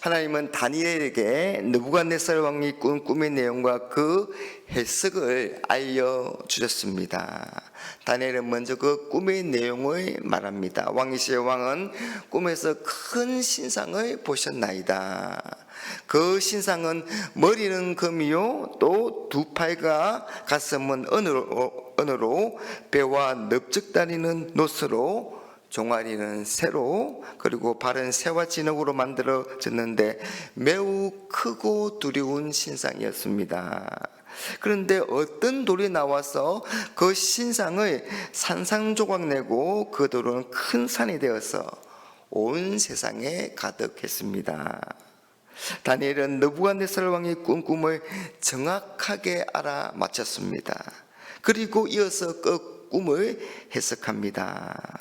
하나님은 다니엘에게 느부갓네살 왕이 꾼 꿈의 내용과 그 해석을 알려주셨습니다. 다니엘은 먼저 그 꿈의 내용을 말합니다. 왕이시의 왕은 꿈에서 큰 신상을 보셨나이다. 그 신상은 머리는 금이요 또 두 팔과 가슴은 은으로 배와 넓적다리는 노스로 종아리는 새로 그리고 발은 새와 진흙으로 만들어졌는데 매우 크고 두려운 신상이었습니다. 그런데 어떤 돌이 나와서 그 신상을 산산조각 내고 그 돌은 큰 산이 되어서 온 세상에 가득했습니다. 다니엘은 느부갓네살 왕이 꾼 꿈을 정확하게 알아맞혔습니다. 그리고 이어서 그 꿈을 해석합니다.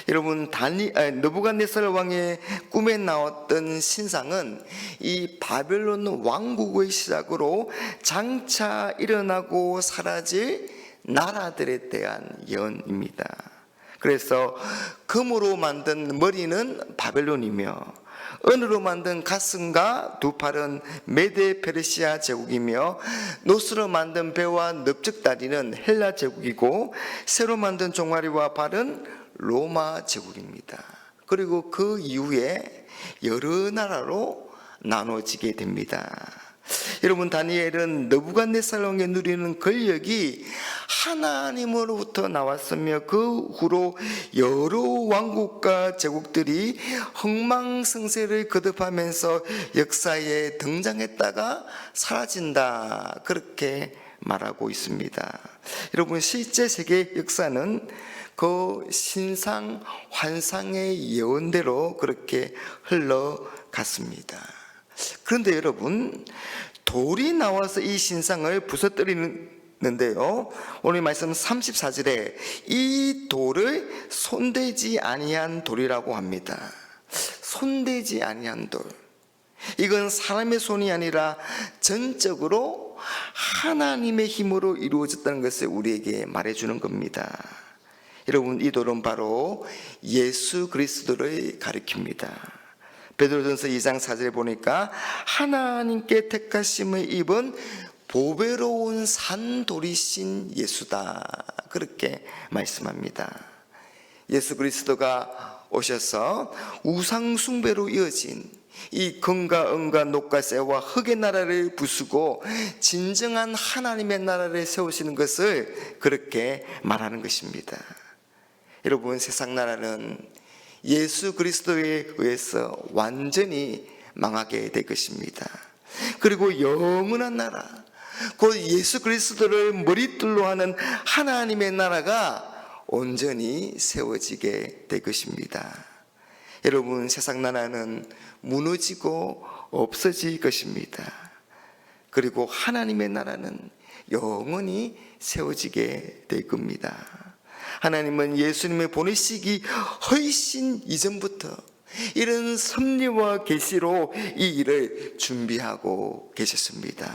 여러분, 느부갓네살 왕의 꿈에 나왔던 신상은 이 바벨론 왕국의 시작으로 장차 일어나고 사라질 나라들에 대한 예언입니다. 그래서 금으로 만든 머리는 바벨론이며 은으로 만든 가슴과 두 팔은 메데 페르시아 제국이며 노스로 만든 배와 넓적다리는 헬라 제국이고 새로 만든 종아리와 발은 로마 제국입니다. 그리고 그 이후에 여러 나라로 나눠지게 됩니다. 여러분, 다니엘은 느부갓네살 왕이 누리는 권력이 하나님으로부터 나왔으며 그 후로 여러 왕국과 제국들이 흥망성쇠를 거듭하면서 역사에 등장했다가 사라진다, 그렇게 말하고 있습니다. 여러분, 실제 세계 역사는 그 신상 환상의 예언대로 그렇게 흘러갔습니다. 그런데 여러분, 돌이 나와서 이 신상을 부서뜨리는데요, 오늘 말씀 34절에 이 돌을 손대지 아니한 돌이라고 합니다. 손대지 아니한 돌, 이건 사람의 손이 아니라 전적으로 하나님의 힘으로 이루어졌다는 것을 우리에게 말해주는 겁니다. 여러분, 이 돌은 바로 예수 그리스도를 가리킵니다. 베드로전서 2장 4절에 보니까 하나님께 택하심을 입은 보배로운 산돌이신 예수다, 그렇게 말씀합니다. 예수 그리스도가 오셔서 우상 숭배로 이어진 이 금과 은과 녹과 쇠와 흙의 나라를 부수고 진정한 하나님의 나라를 세우시는 것을 그렇게 말하는 것입니다. 여러분, 세상 나라는 예수 그리스도에 의해서 완전히 망하게 될 것입니다. 그리고 영원한 나라, 곧 예수 그리스도를 머릿돌로 하는 하나님의 나라가 온전히 세워지게 될 것입니다. 여러분, 세상 나라는 무너지고 없어질 것입니다. 그리고 하나님의 나라는 영원히 세워지게 될 겁니다. 하나님은 예수님을 보내시기 훨씬 이전부터 이런 섭리와 계시로 이 일을 준비하고 계셨습니다.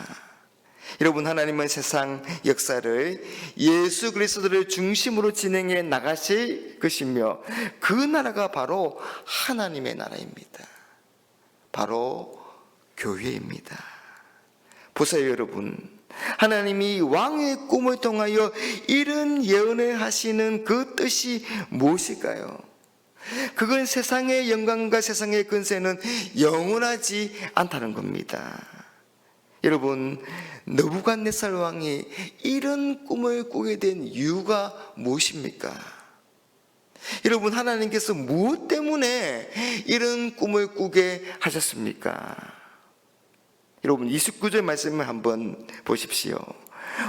여러분, 하나님은 세상 역사를 예수 그리스도를 중심으로 진행해 나가실 것이며 그 나라가 바로 하나님의 나라입니다. 바로 교회입니다. 보세요, 여러분. 하나님이 왕의 꿈을 통하여 이런 예언을 하시는 그 뜻이 무엇일까요? 그건 세상의 영광과 세상의 권세는 영원하지 않다는 겁니다. 여러분, 느부갓네살 왕이 이런 꿈을 꾸게 된 이유가 무엇입니까? 여러분, 하나님께서 무엇 때문에 이런 꿈을 꾸게 하셨습니까? 여러분, 29절 말씀을 한번 보십시오.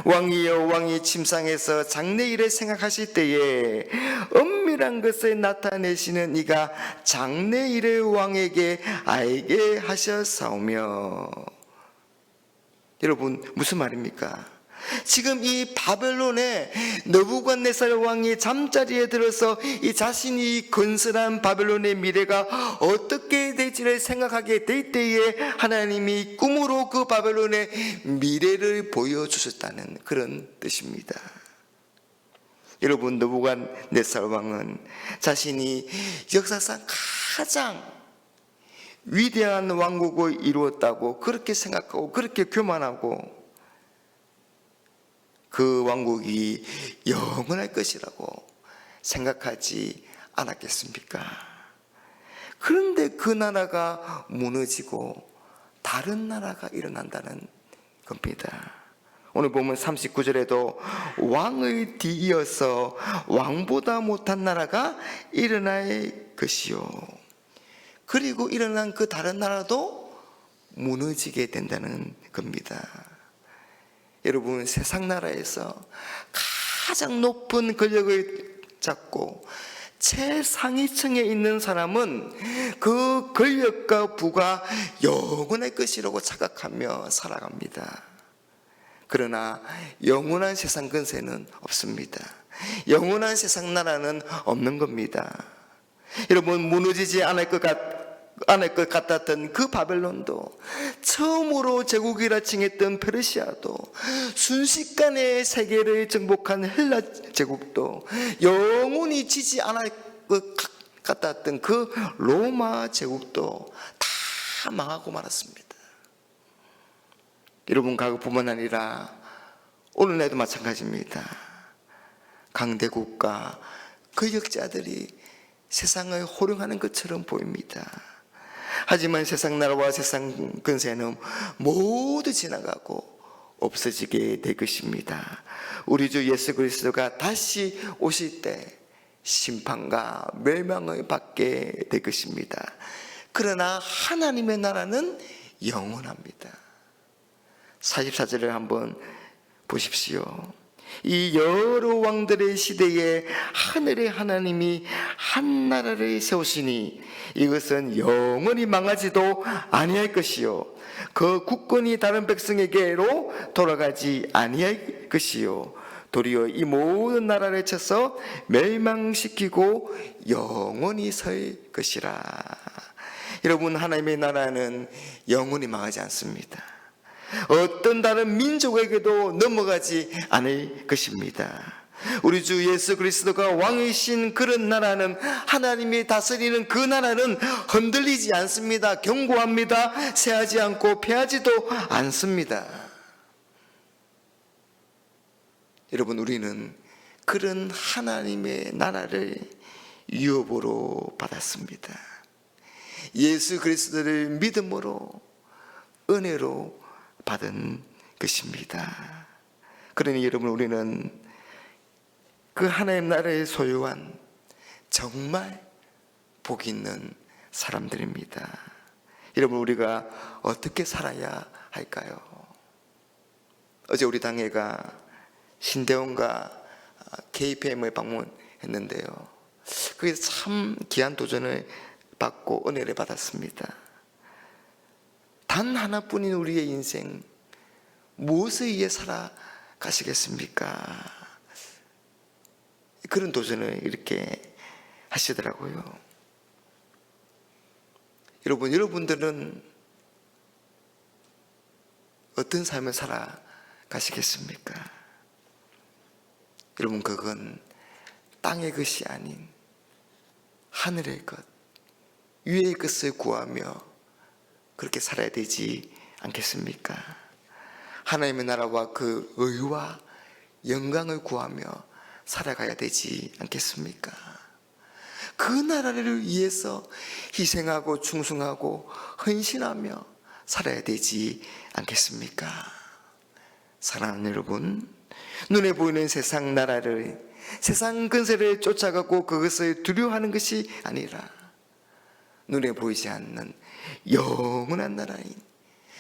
왕이여, 왕이 침상에서 장래일을 생각하실 때에 은밀한 것을 나타내시는 이가 장래일을 왕에게 알게 하셨사오며. 여러분, 무슨 말입니까? 지금 이 바벨론에 느부갓네살 왕이 잠자리에 들어서 이 자신이 건설한 바벨론의 미래가 어떻게 될지를 생각하게 될 때에 하나님이 꿈으로 그 바벨론의 미래를 보여주셨다는 그런 뜻입니다. 여러분, 느부갓네살 왕은 자신이 역사상 가장 위대한 왕국을 이루었다고 그렇게 생각하고 그렇게 교만하고 그 왕국이 영원할 것이라고 생각하지 않았겠습니까? 그런데 그 나라가 무너지고 다른 나라가 일어난다는 겁니다. 오늘 보면 39절에도 왕의 뒤이어서 왕보다 못한 나라가 일어날 것이요. 그리고 일어난 그 다른 나라도 무너지게 된다는 겁니다. 여러분, 세상 나라에서 가장 높은 권력을 잡고 최상위층에 있는 사람은 그 권력과 부가 영원할 것이라고 착각하며 살아갑니다. 그러나 영원한 세상 근세는 없습니다. 영원한 세상 나라는 없는 겁니다. 여러분, 무너지지 않을 것 같았던 그 바벨론도, 처음으로 제국이라 칭했던 페르시아도, 순식간에 세계를 정복한 헬라 제국도, 영원히 지지 않을 것 같았던 그 로마 제국도 다 망하고 말았습니다. 여러분, 과거뿐만 아니라 오늘날도 마찬가지입니다. 강대국가 권력자들이 세상을 호령하는 것처럼 보입니다. 하지만 세상 나라와 세상 근세는 모두 지나가고 없어지게 될 것입니다. 우리 주 예수 그리스도가 다시 오실 때 심판과 멸망을 받게 될 것입니다. 그러나 하나님의 나라는 영원합니다. 44절을 한번 보십시오. 이 여러 왕들의 시대에 하늘의 하나님이 한 나라를 세우시니 이것은 영원히 망하지도 아니할 것이요, 그 국권이 다른 백성에게로 돌아가지 아니할 것이요, 도리어 이 모든 나라를 쳐서 멸망시키고 영원히 설 것이라. 여러분, 하나님의 나라는 영원히 망하지 않습니다. 어떤 다른 민족에게도 넘어가지 않을 것입니다. 우리 주 예수 그리스도가 왕이신 그런 나라는, 하나님이 다스리는 그 나라는 흔들리지 않습니다. 견고합니다. 쇠하지 않고 패하지도 않습니다. 여러분, 우리는 그런 하나님의 나라를 유업으로 받았습니다. 예수 그리스도를 믿음으로, 은혜로 받은 것입니다. 그러니 여러분, 우리는 그 하나님 나라의 소유한 정말 복 있는 사람들입니다. 여러분, 우리가 어떻게 살아야 할까요? 어제 우리 당회가 신대원과 KPM을 방문했는데요, 거기서 참 귀한 도전을 받고 은혜를 받았습니다. 단 하나뿐인 우리의 인생, 무엇을 위해 살아가시겠습니까? 그런 도전을 이렇게 하시더라고요. 여러분, 여러분들은 어떤 삶을 살아가시겠습니까? 여러분, 그건 땅의 것이 아닌 하늘의 것, 위의 것을 구하며 그렇게 살아야 되지 않겠습니까? 하나님의 나라와 그 의와 영광을 구하며 살아가야 되지 않겠습니까? 그 나라를 위해서 희생하고 충성하고 헌신하며 살아야 되지 않겠습니까? 사랑하는 여러분, 눈에 보이는 세상 나라를, 세상 근세를 쫓아가고 그것을 두려워하는 것이 아니라 눈에 보이지 않는 영원한 나라인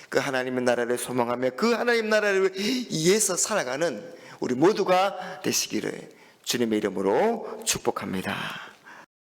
그 하나님의 나라를 소망하며 그 하나님 나라를 위해서 살아가는 우리 모두가 되시기를 주님의 이름으로 축복합니다.